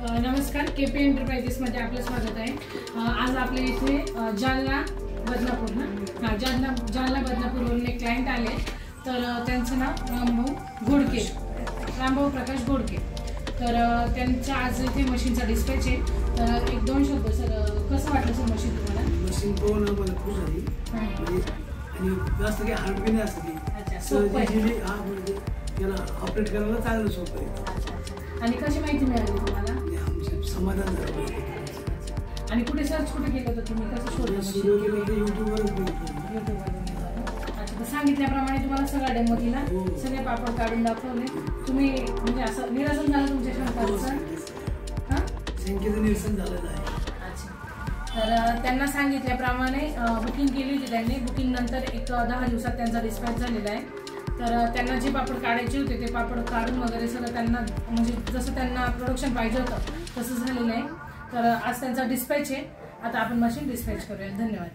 नमस्कार, KP enterprises मध्ये आपलं स्वागत आहे। आज आपल्या इथे जालना बदनापूरवरून एक क्लायंट आले। तर त्यांचं नाव रामभाऊ प्रकाश घोडके। तर त्यांच्या आज इथे मशीनचा डिस्पॅच आहे। तर एक दोन शब्द सर, कसं वाटलं सर मशीन तुम्हाला? मशीन पाहून आम्हाला खुश झाली आणि जास्त काही हार्ड बी नाही असं की म्हणजे त्याला ऑपरेट करायला चांगलं सोपं आहे। आणि कशी माहिती मिळाली तुम्हाला? समाधान झालं। आणि कुठे सर्च कुठे केलं होतं तुम्ही? कसं शोधलं? युट्यूबवरून। अच्छा, तर सांगितल्याप्रमाणे तुम्हाला सगळा डेमो दिला, सगळे पापड काढून दाखवले तुम्ही, म्हणजे असं निरसन झालं तुमच्या शंकाचं? शंकेचं निरसन झालेलं आहे। तर त्यांना सांगितल्याप्रमाणे बुकिंग केली होती त्यांनी। बुकिंग नंतर एक 10 दिवसात त्यांचा डिस्पॅच झालेला आहे। तर त्यांना जे पापड काढायचे होते ते पापड काढून वगैरे सगळं त्यांना, म्हणजे जसं त्यांना प्रोडक्शन पाहिजे होतं तसं झालेलं आहे। तर आज त्यांचा डिस्पॅच आहे। आता आपण मशीन डिस्पॅच करूया। धन्यवाद।